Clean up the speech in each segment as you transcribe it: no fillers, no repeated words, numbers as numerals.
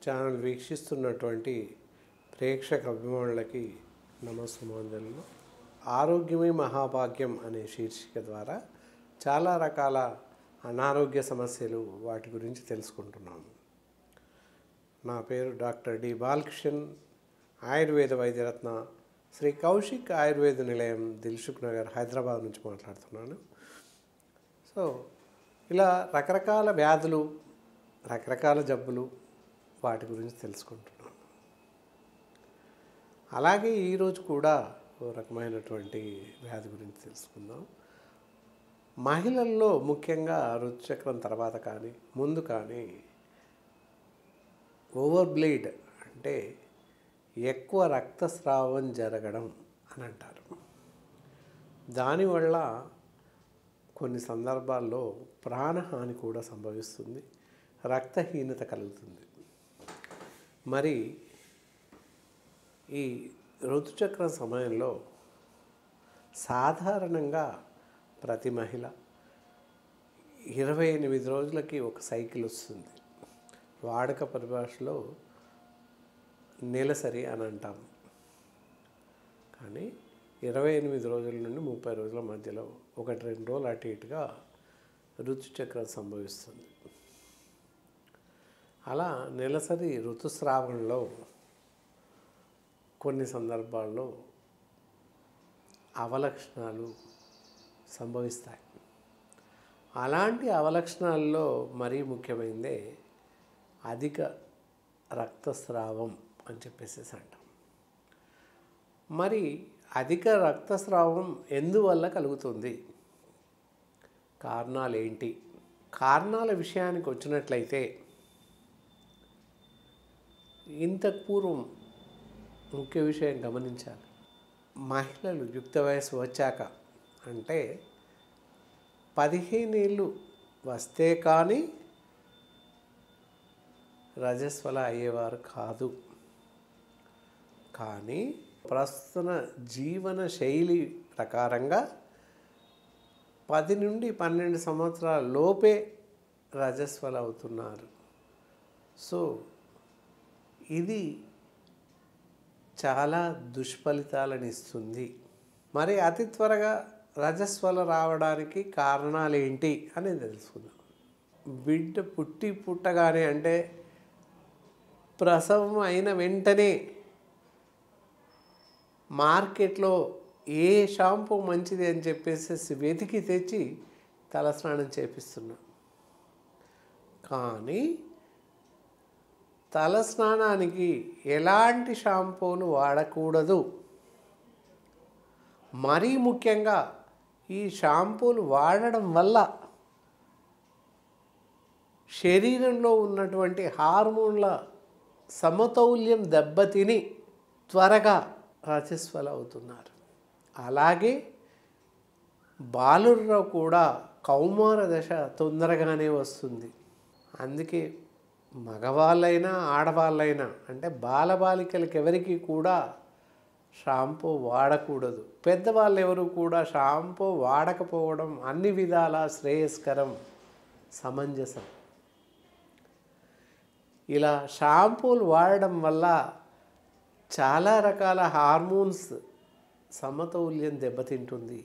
Channel వీక్షిస్తున్నటువంటి ప్రేక్షక అభిమానులకి నమస్సుమాంజలు. ఆరోగ్యమే మహాభాగ్యం అనే శీర్షిక ద్వారా చాలా రకాల అనారోగ్య సమస్యలు వాటి గురించి తెలుసుకుంటున్నాము. నా పేరు డాక్టర్ డి బాలకృష్ణన్, ఆయుర్వేద వైద్యరత్న, శ్రీ కౌశిక్ ఆయుర్వేద నిలయం, దిల్సుఖ్ నగర్, హైదరాబాద్ నుంచి మాట్లాడుతున్నాను. సో ఇలా రకరకాల వ్యాధులు, రకరకాల జబ్బులు వాటి గురించి తెలుసుకుంటున్నాను. అలాగే ఈరోజు కూడా ఓ రకమైనటువంటి వ్యాధి గురించి తెలుసుకుందాం. మహిళల్లో ముఖ్యంగా ఋతుచక్రం తర్వాత కానీ ముందు కానీ ఓవర్ బ్లీడ్ అంటే ఎక్కువ రక్తస్రావం జరగడం అని అంటారు. దానివల్ల కొన్ని సందర్భాల్లో ప్రాణహాని కూడా సంభవిస్తుంది, రక్తహీనత కలుగుతుంది. మరి ఈ ఋతుచక్రం సమయంలో సాధారణంగా ప్రతి మహిళ 28 రోజులకి ఒక సైకిల్ వస్తుంది. వాడుక పరిభాషలో నెలసరి అని అంటాం. కానీ 28 రోజుల నుండి 30 రోజుల మధ్యలో 1-2 రోజులు అటు ఇటుగా ఋతుచక్రం సంభవిస్తుంది. అలా నెలసరి ఋతుస్రావంలో కొన్ని సందర్భాల్లో అవలక్షణాలు సంభవిస్తాయి. అలాంటి అవలక్షణాల్లో మరీ ముఖ్యమైనదే అధిక రక్తస్రావం అని చెప్పేసి అంటాం. మరి అధిక రక్తస్రావం ఎందువల్ల కలుగుతుంది? కారణాలు ఏంటి? కారణాల విషయానికి వచ్చినట్లయితే ఇంతకు పూర్వం ముఖ్య విషయం గమనించాలి. మహిళలు యుక్త వయసు వచ్చాక అంటే 15 ఏళ్ళు వస్తే కానీ రజస్వల అయ్యేవారు కాదు. కానీ ప్రస్తుత జీవన శైలి ప్రకారంగా 10 నుండి 12 సంవత్సరాల లోపే రజస్వల అవుతున్నారు. సో ఇది చాలా దుష్ఫలితాలను ఇస్తుంది. మరి అతి త్వరగా రజస్వల రావడానికి కారణాలు ఏంటి అనేది తెలుసుకుందాం. బిడ్డ పుట్టగానే అంటే ప్రసవం అయిన వెంటనే మార్కెట్లో ఏ షాంపూ మంచిది అని చెప్పేసి వెతికి తెచ్చి తలస్నానం చేపిస్తున్నాం. కానీ తలస్నానానికి ఎలాంటి షాంపూలు వాడకూడదు. మరీ ముఖ్యంగా ఈ షాంపూలు వాడడం వల్ల శరీరంలో ఉన్నటువంటి హార్మోన్ల సమతౌల్యం దెబ్బతిని త్వరగా రజస్వల అవుతున్నారు. అలాగే బాలుల్లో కూడా కౌమార దశ తొందరగానే వస్తుంది. అందుకే మగవాళ్ళైనా ఆడవాళ్ళైనా అంటే బాలబాలికలకి ఎవరికి కూడా షాంపూ వాడకూడదు. పెద్దవాళ్ళు ఎవరు కూడా షాంపూ వాడకపోవడం అన్ని విధాల శ్రేయస్కరం, సమంజసం. ఇలా షాంపూలు వాడడం వల్ల చాలా రకాల హార్మోన్స్ సమతౌల్యం దెబ్బతింటుంది.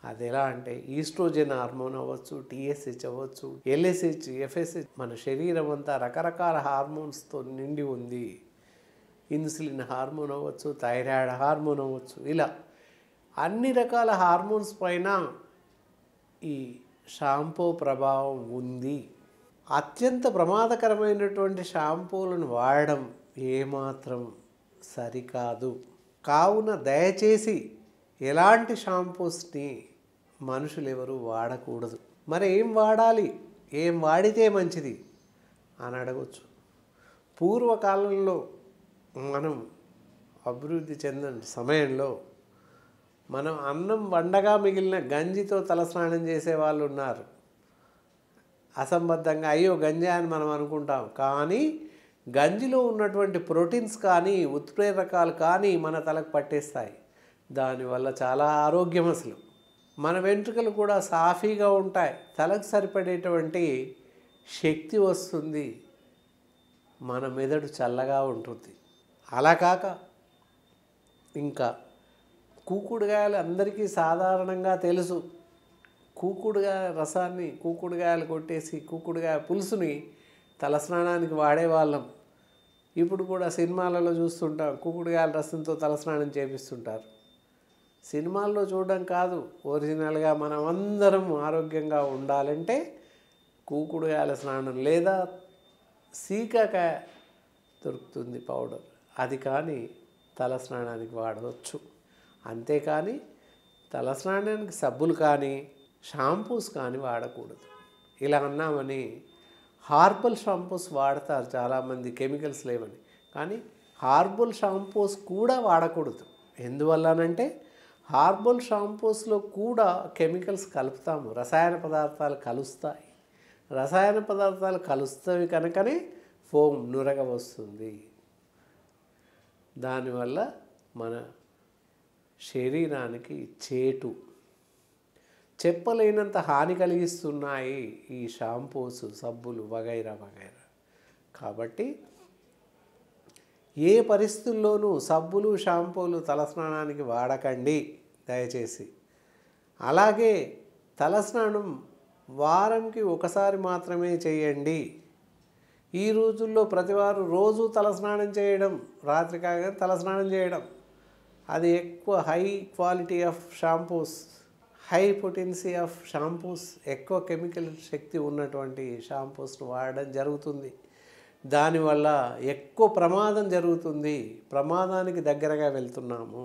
అది ఎలా అంటే ఈస్ట్రోజెన్ హార్మోన్ అవ్వచ్చు, టీఎస్హెచ్ అవ్వచ్చు, ఎల్ఎస్హెచ్, ఎఫ్ఎస్హెచ్. మన శరీరం అంతా రకరకాల హార్మోన్స్తో నిండి ఉంది. ఇన్సులిన్ హార్మోన్ అవ్వచ్చు, థైరాయిడ్ హార్మోన్ అవ్వచ్చు. ఇలా అన్ని రకాల హార్మోన్స్ పైన ఈ షాంపూ ప్రభావం ఉంది. అత్యంత ప్రమాదకరమైనటువంటి షాంపూలను వాడడం ఏమాత్రం సరికాదు. కావున దయచేసి ఎలాంటి షాంపూస్ని మనుషులు ఎవరు వాడకూడదు. మరి ఏం వాడాలి, ఏం వాడితే మంచిది అని అడగవచ్చు. పూర్వకాలంలో మనం అభివృద్ధి చెందిన సమయంలో మనం అన్నం వండగా మిగిలిన గంజితో తలస్నానం చేసేవాళ్ళు ఉన్నారు. అసంబద్ధంగా అయ్యో గంజి అని మనం అనుకుంటాం. కానీ గంజిలో ఉన్నటువంటి ప్రోటీన్స్ కానీ ఉత్ప్రేరకాలు కానీ మన తలకు పట్టేస్తాయి. దానివల్ల చాలా ఆరోగ్యం. అసలు మన వెంట్రుకలు కూడా సాఫీగా ఉంటాయి. తలకు సరిపడేటువంటి శక్తి వస్తుంది. మన మెదడు చల్లగా ఉంటుంది. అలా కాక ఇంకా కూకుడుగాయలు అందరికీ సాధారణంగా తెలుసు. కూకుడుగాయ రసాన్ని, కూకుడుగాయలు కొట్టేసి కూకుడుగాయ పులుసుని తలస్నానానికి వాడేవాళ్ళం. ఇప్పుడు కూడా సినిమాలలో చూస్తుంటాం, కూకుడుగాయల రసంతో తలస్నానం చేపిస్తుంటారు. సినిమాల్లో చూడడం కాదు, ఒరిజినల్గా మనం అందరం ఆరోగ్యంగా ఉండాలంటే కూకుడుగాయల స్నానం లేదా సీకాకాయ దొరుకుతుంది పౌడర్, అది కానీ తలస్నానానికి వాడవచ్చు. అంతేకాని తలస్నానానికి సబ్బులు కానీ షాంపూస్ కానీ వాడకూడదు. ఇలా అన్నామని హార్బల్ షాంపూస్ వాడతారు చాలామంది, కెమికల్స్ లేవని. కానీ హార్బల్ షాంపూస్ కూడా వాడకూడదు. ఎందువల్లనంటే హార్బల్ షాంపూస్లో కూడా కెమికల్స్ కలుపుతాము, రసాయన పదార్థాలు కలుస్తాయి. రసాయన పదార్థాలు కలుస్తాయి కనుకనే ఫోమ్ నురగ వస్తుంది. దానివల్ల మన శరీరానికి చేటు, చెప్పలేనంత హాని కలిగిస్తున్నాయి ఈ షాంపూస్, సబ్బులు వగైరా వగైరా. కాబట్టి ఏ పరిస్థితుల్లోనూ సబ్బులు షాంపూలు తలస్నానానికి వాడకండి దయచేసి. అలాగే తలస్నానం వారంకి ఒకసారి మాత్రమే చేయండి. ఈ రోజుల్లో ప్రతివారు రోజు తలస్నానం చేయడం, రాత్రి కాగానే తలస్నానం చేయడం, అది ఎక్కువ high quality of shampoos, high potency of shampoos, ఎక్కువ కెమికల్ శక్తి ఉన్నటువంటి షాంపూస్ను వాడడం జరుగుతుంది. దానివల్ల ఎక్కువ ప్రమాదం జరుగుతుంది, ప్రమాదానికి దగ్గరగా వెళ్తున్నాము.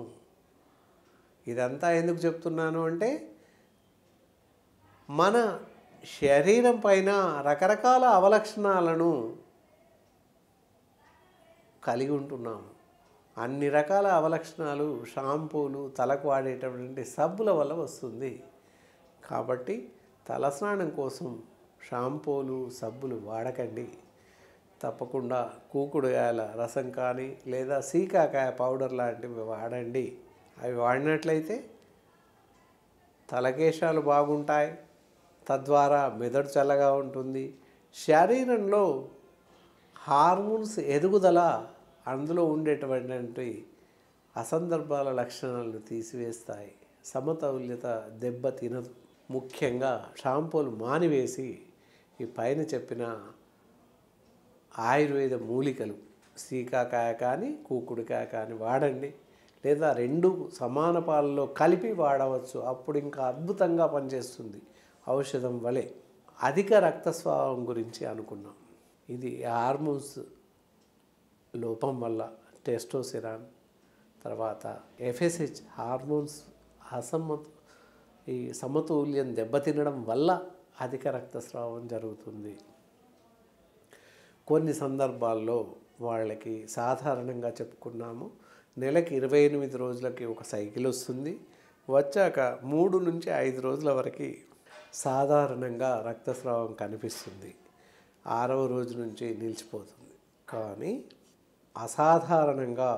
ఇదంతా ఎందుకు చెప్తున్నాను అంటే మన శరీరం పైన రకరకాల అవలక్షణాలను కలిగి ఉంటున్నాము. అన్ని రకాల అవలక్షణాలు షాంపూలు, తలకు వాడేటటువంటి సబ్బుల వల్ల వస్తుంది. కాబట్టి తలస్నానం కోసం షాంపూలు సబ్బులు వాడకండి. తప్పకుండా కూకుడుగాయల రసం కానీ లేదా సీకాకాయ పౌడర్ లాంటివి వాడండి. అవి వాడినట్లయితే తలకేశాలు బాగుంటాయి, తద్వారా మెదడు చల్లగా ఉంటుంది. శరీరంలో హార్మోన్స్ ఎదుగుదల, అందులో ఉండేటువంటి అసందర్భాల లక్షణాలను తీసివేస్తాయి. సమతౌల్యత దెబ్బ తినదు. ముఖ్యంగా షాంపూలు మానివేసి ఈ పైన చెప్పిన ఆయుర్వేద మూలికలు సీకాకాయ కానీ కూకుడుకాయ కానీ వాడండి. లేదా రెండు సమాన పాలలో కలిపి వాడవచ్చు. అప్పుడు ఇంకా అద్భుతంగా పనిచేస్తుంది, ఔషధం వలె. అధిక రక్తస్రావం గురించి అనుకున్నాం. ఇది హార్మోన్స్ లోపం వల్ల, టెస్టోస్టెరాన్ తర్వాత ఎఫ్ఎస్హెచ్ హార్మోన్స్ ఈ సమతుల్యం దెబ్బతినడం వల్ల అధిక రక్తస్రావం జరుగుతుంది. కొన్ని సందర్భాల్లో వాళ్ళకి సాధారణంగా చెప్పుకున్నాము, నెలకి 28 రోజులకి ఒక సైకిల్ వస్తుంది. వచ్చాక 3 నుంచి 5 రోజుల వరకు సాధారణంగా రక్తస్రావం కనిపిస్తుంది. 6వ రోజు నుంచి నిలిచిపోతుంది. కానీ అసాధారణంగా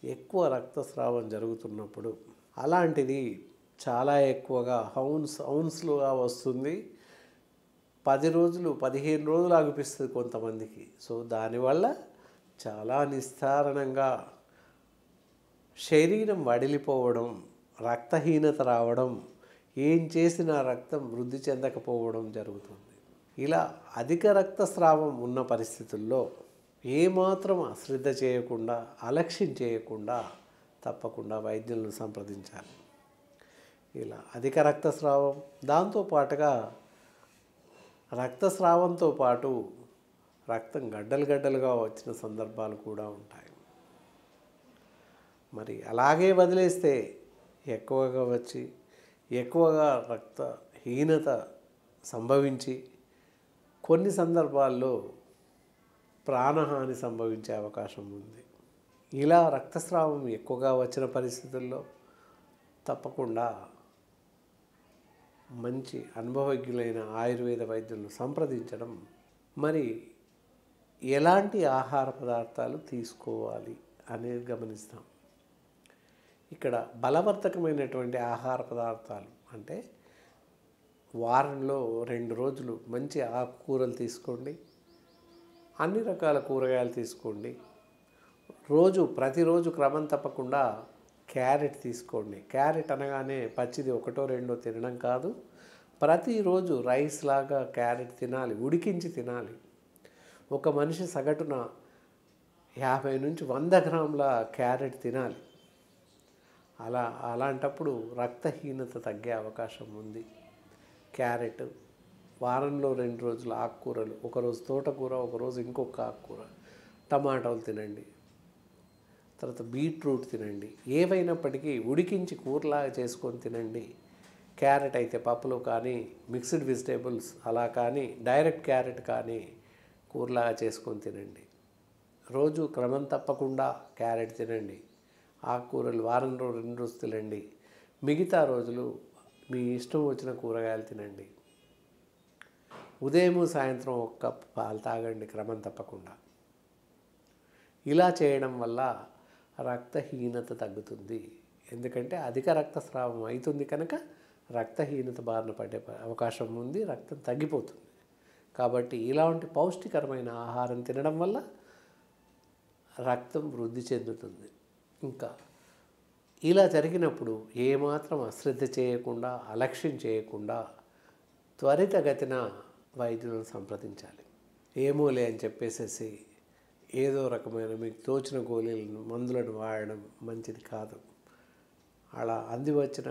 ఎక్కువ రక్తస్రావం జరుగుతున్నప్పుడు అలాంటిది చాలా ఎక్కువగా ఔన్స్లుగా వస్తుంది. 10 రోజులు 15 రోజులు ఆగిపిస్తుంది కొంతమందికి. సో దానివల్ల చాలా నిస్తారణంగా శరీరం వడిలిపోవడం, రక్తహీనత రావడం, ఏం చేసినా రక్తం వృద్ధి చెందకపోవడం జరుగుతుంది. ఇలా అధిక రక్తస్రావం ఉన్న పరిస్థితుల్లో ఏమాత్రం అశ్రద్ధ చేయకుండా, అలక్ష్యం చేయకుండా తప్పకుండా వైద్యులను సంప్రదించాలి. ఇలా అధిక రక్తస్రావం, దాంతోపాటుగా రక్తస్రావంతో పాటు రక్తం గడ్డలు గడ్డలుగా వచ్చిన సందర్భాలు కూడా ఉంటాయి. మరి అలాగే వదిలేస్తే ఎక్కువగా వచ్చి ఎక్కువగా రక్తహీనత సంభవించి కొన్ని సందర్భాల్లో ప్రాణహాని సంభవించే అవకాశం ఉంది. ఇలా రక్తస్రావం ఎక్కువగా వచ్చిన పరిస్థితుల్లో తప్పకుండా మంచి అనుభవజ్ఞులైన ఆయుర్వేద వైద్యులను సంప్రదించడం, మరి ఎలాంటి ఆహార పదార్థాలు తీసుకోవాలి అనేది గమనిస్తాం. ఇక్కడ బలవర్ధకమైనటువంటి ఆహార పదార్థాలు అంటే వారంలో 2 రోజులు మంచి ఆకుకూరలు తీసుకోండి. అన్ని రకాల కూరగాయలు తీసుకోండి. ప్రతిరోజు క్రమం తప్పకుండా క్యారెట్ తీసుకోండి. క్యారెట్ అనగానే పచ్చిది ఒకటో రెండో తినడం కాదు, ప్రతిరోజు రైస్ లాగా క్యారెట్ తినాలి, ఉడికించి తినాలి. ఒక మనిషి సగటున 50 నుంచి 100 గ్రాముల క్యారెట్ తినాలి. అలాంటప్పుడు రక్తహీనత తగ్గే అవకాశం ఉంది. క్యారెట్, వారంలో 2 రోజులు ఆకుకూరలు, ఒకరోజు తోటకూర, ఒకరోజు ఇంకొక ఆకుకూర, టమాటాలు తినండి, తర్వాత బీట్రూట్ తినండి. ఏవైనప్పటికీ ఉడికించి కూరలాగా చేసుకొని తినండి. క్యారెట్ అయితే పప్పులో కానీ, మిక్స్డ్ వెజిటేబుల్స్ అలా కానీ, డైరెక్ట్ క్యారెట్ కానీ కూరలాగా చేసుకొని తినండి. రోజు క్రమం తప్పకుండా క్యారెట్ తినండి. ఆకుకూరలు వారంలో 2 రోజులు తినండి. మిగతా రోజులు మీ ఇష్టం వచ్చిన కూరగాయలు తినండి. ఉదయం సాయంత్రం 1 కప్ పాలు తాగండి క్రమం తప్పకుండా. ఇలా చేయడం వల్ల రక్తహీనత తగ్గుతుంది. ఎందుకంటే అధిక రక్తస్రావం అవుతుంది కనుక రక్తహీనత బారిన పడే అవకాశం ఉంది, రక్తం తగ్గిపోతుంది. కాబట్టి ఇలాంటి పౌష్టికరమైన ఆహారం తినడం వల్ల రక్తం వృద్ధి చెందుతుంది. ఇంకా ఇలా జరిగినప్పుడు ఏమాత్రం అశ్రద్ధ చేయకుండా, అలక్ష్యం చేయకుండా త్వరితగతిన వైద్యులను సంప్రదించాలి. ఏమోలే అని చెప్పేసేసి ఏదో రకమైన మీకు తోచిన మందులను వాడడం మంచిది కాదు. అలా అందివచ్చిన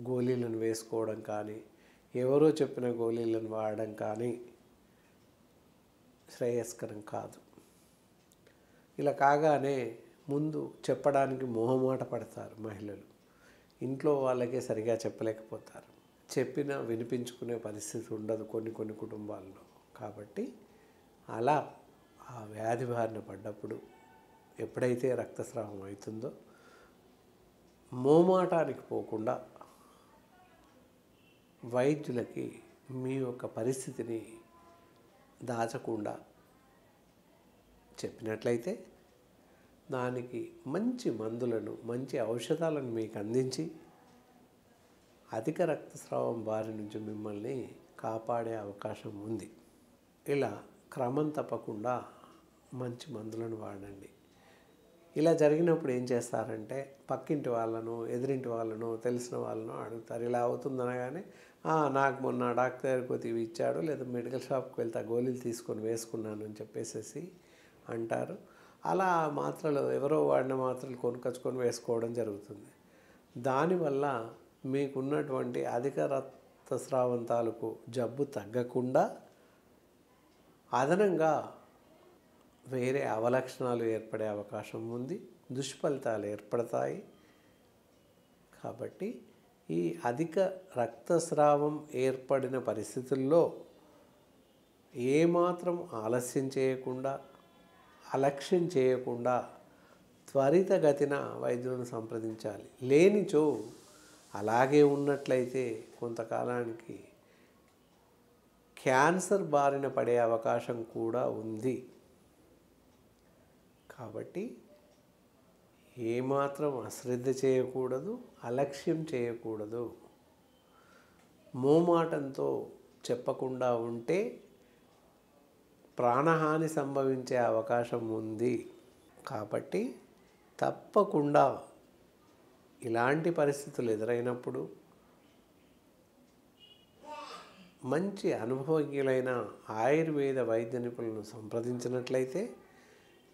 గోళీలను వేసుకోవడం కానీ, ఎవరో చెప్పిన గోళీలను వాడడం కానీ శ్రేయస్కరం కాదు. ఇలా కాగానే ముందు చెప్పడానికి మొహమాట పడతారు మహిళలు. ఇంట్లో వాళ్ళకే సరిగా చెప్పలేకపోతారు. చెప్పినా వినిపించుకునే పరిస్థితి ఉండదు కొన్ని కుటుంబాల్లో. కాబట్టి అలా ఆ వ్యాధి బారిన పడ్డప్పుడు ఎప్పుడైతే రక్తస్రావం అవుతుందో మోమాటానికి పోకుండా వైద్యులకి మీ యొక్క పరిస్థితిని దాచకుండా చెప్పినట్లయితే దానికి మంచి మందులను, మంచి ఔషధాలను మీకు అందించి అధిక రక్తస్రావం బారి నుంచి మిమ్మల్ని కాపాడే అవకాశం ఉంది. ఇలా క్రమం తప్పకుండా మంచి మందులను వాడండి. ఇలా జరిగినప్పుడు ఏం చేస్తారంటే పక్కింటి వాళ్ళను, ఎదురింటి వాళ్ళను, తెలిసిన వాళ్ళను అడుగుతారు. ఇలా అవుతుందనగానే నాకు మొన్న డాక్టర్ దగ్గరికి ఇవి ఇచ్చాడు, లేదా మెడికల్ షాప్కి వెళ్తే గోళీలు తీసుకొని వేసుకున్నాను అని చెప్పేసి అంటారు. అలా ఎవరో వాడిన మాత్రలు కొనుకొచ్చుకొని వేసుకోవడం జరుగుతుంది. దానివల్ల మీకున్నటువంటి అధిక రక్తస్రావం తాలూకు జబ్బు తగ్గకుండా అదనంగా వేరే అవలక్షణాలు ఏర్పడే అవకాశం ఉంది, దుష్ఫలితాలు ఏర్పడతాయి. కాబట్టి ఈ అధిక రక్తస్రావం ఏర్పడిన పరిస్థితుల్లో ఏమాత్రం ఆలస్యం చేయకుండా, అలక్ష్యం చేయకుండా త్వరితగతిన వైద్యులను సంప్రదించాలి. లేనిచో అలాగే ఉన్నట్లయితే కొంతకాలానికి క్యాన్సర్ బారిన పడే అవకాశం కూడా ఉంది. కాబట్టి ఏమాత్రం అశ్రద్ధ చేయకూడదు, అలక్ష్యం చేయకూడదు. మోమాటంతో చెప్పకుండా ఉంటే ప్రాణహాని సంభవించే అవకాశం ఉంది. కాబట్టి తప్పకుండా ఇలాంటి పరిస్థితులు ఎదురైనప్పుడు మంచి అనుభవజ్ఞులైన ఆయుర్వేద వైద్య నిపుణులను సంప్రదించినట్లయితే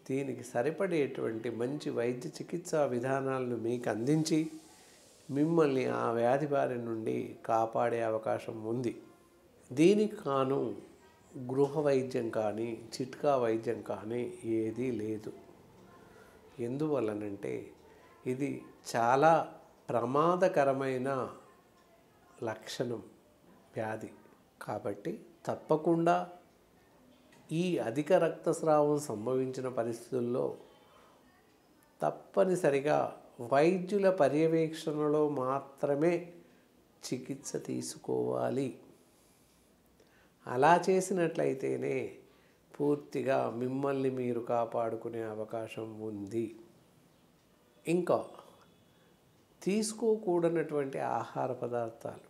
దీనికి సరిపడేటువంటి మంచి వైద్య చికిత్సా విధానాలను మీకు అందించి మిమ్మల్ని ఆ వ్యాధి బారి నుండి కాపాడే అవకాశం ఉంది. దీనికి కాను గృహ వైద్యం కానీ, చిట్కా వైద్యం కానీ ఏదీ లేదు. ఎందువల్లనంటే ఇది చాలా ప్రమాదకరమైన లక్షణం వ్యాధి. కాబట్టి తప్పకుండా ఈ అధిక రక్తస్రావం సంభవించిన పరిస్థితుల్లో తప్పనిసరిగా వైద్యుల పర్యవేక్షణలో మాత్రమే చికిత్స తీసుకోవాలి. అలా చేసినట్లయితేనే పూర్తిగా మిమ్మల్ని మీరు కాపాడుకునే అవకాశం ఉంది. ఇంకా తీసుకోకూడనటువంటి ఆహార పదార్థాలు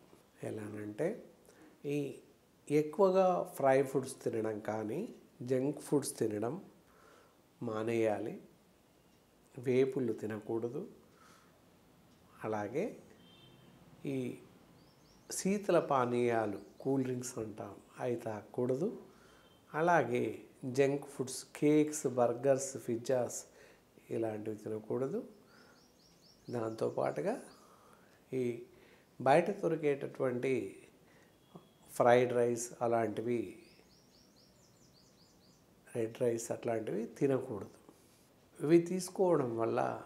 ఎలానంటే ఎక్కువగా ఫ్రై ఫుడ్స్ తినడం కానీ, జంక్ ఫుడ్స్ తినడం మానేయాలి. వేపుళ్ళు తినకూడదు. అలాగే ఈ శీతల పానీయాలు, కూల్ డ్రింక్స్ అంటాం, అవి తాగకూడదు. అలాగే junk foods, cakes, burgers, pizzas ఇలాంటివి తినకూడదు. దాంతోపాటుగా ఈ బయట దొరికేటటువంటి ఫ్రైడ్ రైస్ అలాంటివి, రెడ్ రైస్ అట్లాంటివి తినకూడదు. ఇవి తీసుకోవడం వల్ల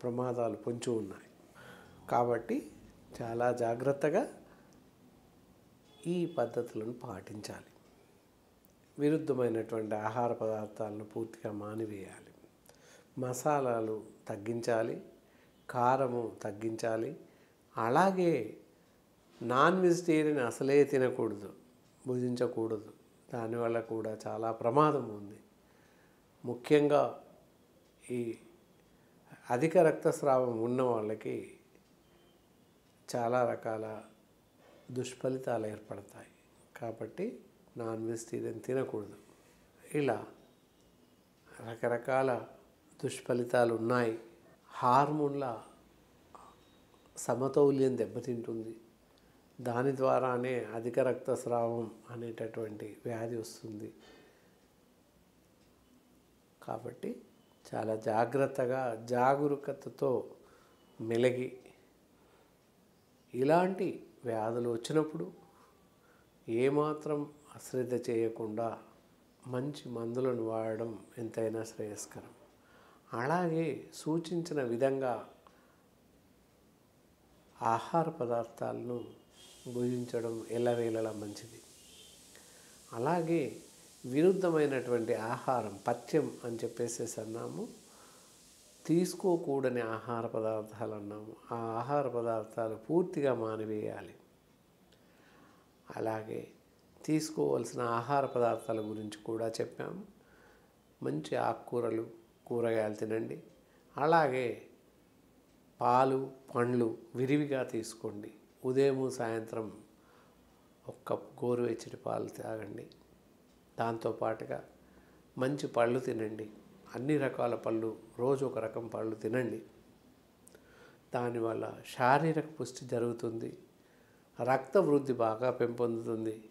ప్రమాదాలు పొంచి ఉన్నాయి. కాబట్టి చాలా జాగ్రత్తగా ఈ పద్ధతులను పాటించాలి. విరుద్ధమైనటువంటి ఆహార పదార్థాలను పూర్తిగా మానివేయాలి. మసాలాలు తగ్గించాలి, కారము తగ్గించాలి. అలాగే నాన్ వెజిటేరియన్ అసలే తినకూడదు, భుజించకూడదు. దానివల్ల కూడా చాలా ప్రమాదం ఉంది. ముఖ్యంగా ఈ అధిక రక్తస్రావం ఉన్న వాళ్ళకి చాలా రకాల దుష్ఫలితాలు ఏర్పడతాయి. కాబట్టి నాన్ వెజిటేరియన్ తినకూడదు. ఇలా రకరకాల దుష్ఫలితాలు ఉన్నాయి. హార్మోన్ల సమతౌల్యం దెబ్బతింటుంది. దాని ద్వారానే అధిక రక్తస్రావం అనేటటువంటి వ్యాధి వస్తుంది. కాబట్టి చాలా జాగ్రత్తగా, జాగరూకతతో మెలిగి ఇలాంటి వ్యాధులు వచ్చినప్పుడు ఏమాత్రం అశ్రద్ధ చేయకుండా మంచి మందులను వాడడం ఎంతైనా శ్రేయస్కరం. అలాగే సూచించిన విధంగా ఆహార పదార్థాలను భుజించడం ఎల్లవేళలా మంచిది. అలాగే విరుద్ధమైనటువంటి ఆహారం, పథ్యం అని చెప్పేసి అన్నాము, తీసుకోకూడని ఆహార పదార్థాలు అన్నాము. ఆ ఆహార పదార్థాలు పూర్తిగా మానివేయాలి. అలాగే తీసుకోవాల్సిన ఆహార పదార్థాల గురించి కూడా చెప్పాము. మంచి ఆకుకూరలు, కూరగాయలు తినండి. అలాగే పాలు, పండ్లు విరివిగా తీసుకోండి. ఉదయం, సాయంత్రం ఒక కప్పు గోరువెచ్చటి పాలు తాగండి. దాంతోపాటుగా మంచి పళ్ళు తినండి. అన్ని రకాల పళ్ళు, రోజు ఒక రకం పళ్ళు తినండి. దానివల్ల శారీరక పుష్టి జరుగుతుంది. రక్త వృద్ధి బాగా పెంపొందుతుంది.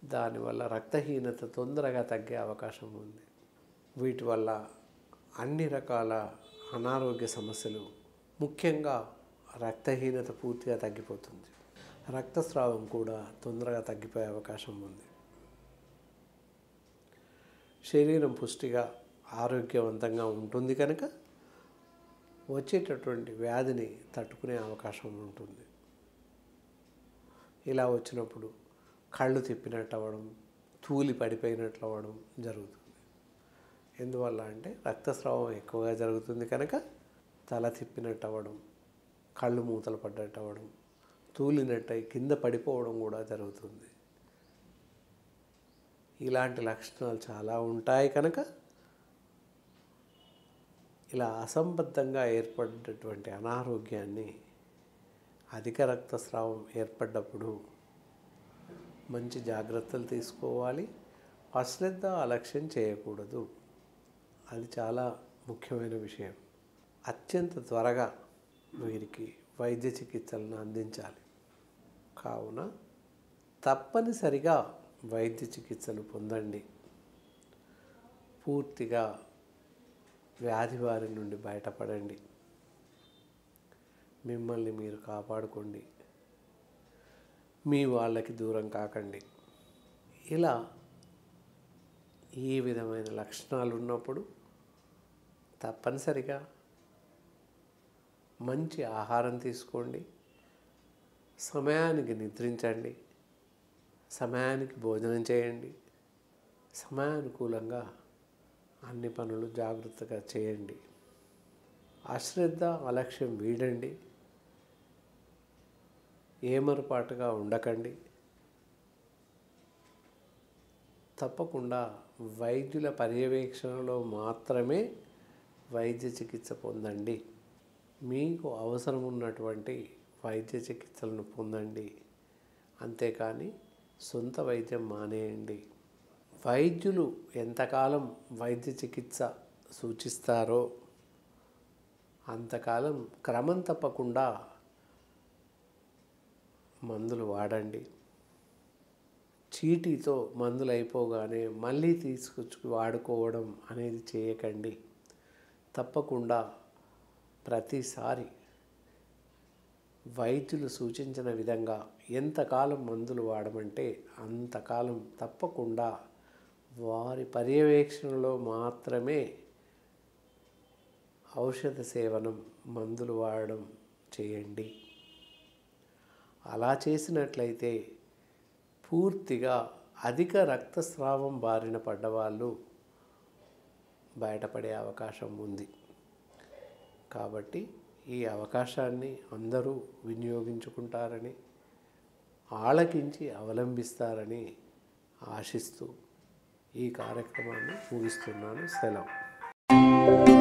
దానివల్ల రక్తహీనత తొందరగా తగ్గే అవకాశం ఉంది. వీటి వల్ల అన్ని రకాల అనారోగ్య సమస్యలు, ముఖ్యంగా రక్తహీనత పూర్తిగా తగ్గిపోతుంది. రక్తస్రావం కూడా తొందరగా తగ్గిపోయే అవకాశం ఉంది. శరీరం పుష్టిగా, ఆరోగ్యవంతంగా ఉంటుంది కనుక వచ్చేటటువంటి వ్యాధిని తట్టుకునే అవకాశం ఉంటుంది. ఇలా వచ్చినప్పుడు కళ్ళు తిప్పినట్టు అవ్వడం, తూలి పడిపోయినట్లు అవ్వడం జరుగుతుంది. ఎందువల్ల అంటే రక్తస్రావం ఎక్కువగా జరుగుతుంది కనుక తల తిప్పినట్టు అవ్వడం, కళ్ళు మూతలు పడ్డట్టు అవ్వడం, తూలినట్టయి కింద పడిపోవడం కూడా జరుగుతుంది. ఇలాంటి లక్షణాలు చాలా ఉంటాయి కనుక ఇలా అసంబద్ధంగా ఏర్పడినటువంటి అనారోగ్యాన్ని, అధిక రక్తస్రావం ఏర్పడ్డప్పుడు మంచి జాగ్రత్తలు తీసుకోవాలి. అశ్రద్ధ, అలక్ష్యం చేయకూడదు. అది చాలా ముఖ్యమైన విషయం. అత్యంత త్వరగా వీరికి వైద్య చికిత్సలను అందించాలి. కావున తప్పనిసరిగా వైద్య చికిత్సలు పొందండి. పూర్తిగా వ్యాధి బారి నుండి బయటపడండి. మిమ్మల్ని మీరు కాపాడుకోండి. మీ వాళ్ళకి దూరం కాకండి. ఇలా ఈ విధమైన లక్షణాలు ఉన్నప్పుడు తప్పనిసరిగా మంచి ఆహారం తీసుకోండి. సమయానికి నిద్రించండి. సమయానికి భోజనం చేయండి. సమయానుకూలంగా అన్ని పనులు జాగ్రత్తగా చేయండి. అశ్రద్ధ, అలక్ష్యం వీడండి. ఏమరపాటుగా ఉండకండి. తప్పకుండా వైద్యుల పర్యవేక్షణలో మాత్రమే వైద్య చికిత్స పొందండి. మీకు అవసరం ఉన్నటువంటి వైద్య చికిత్సలను పొందండి. అంతేకాని సొంత వైద్యం మానేయండి. వైద్యులు ఎంతకాలం వైద్య చికిత్స సూచిస్తారో అంతకాలం క్రమం తప్పకుండా మందులు వాడండి. చీటీతో మందులు అయిపోగానే మళ్ళీ తీసుకొచ్చి వాడుకోవడం అనేది చేయకండి. తప్పకుండా ప్రతిసారి వైద్యులు సూచించిన విధంగా ఎంతకాలం మందులు వాడమంటే అంతకాలం తప్పకుండా వారి పర్యవేక్షణలో మాత్రమే ఔషధ సేవనం, మందులు వాడడం చేయండి. అలా చేసినట్లయితే పూర్తిగా అధిక రక్తస్రావం బారిన పడ్డవాళ్ళు బయటపడే అవకాశం ఉంది. కాబట్టి ఈ అవకాశాన్ని అందరూ వినియోగించుకుంటారని, ఆలకించి అవలంబిస్తారని ఆశిస్తూ ఈ కార్యక్రమాన్ని ముగిస్తున్నాను. సెలవు.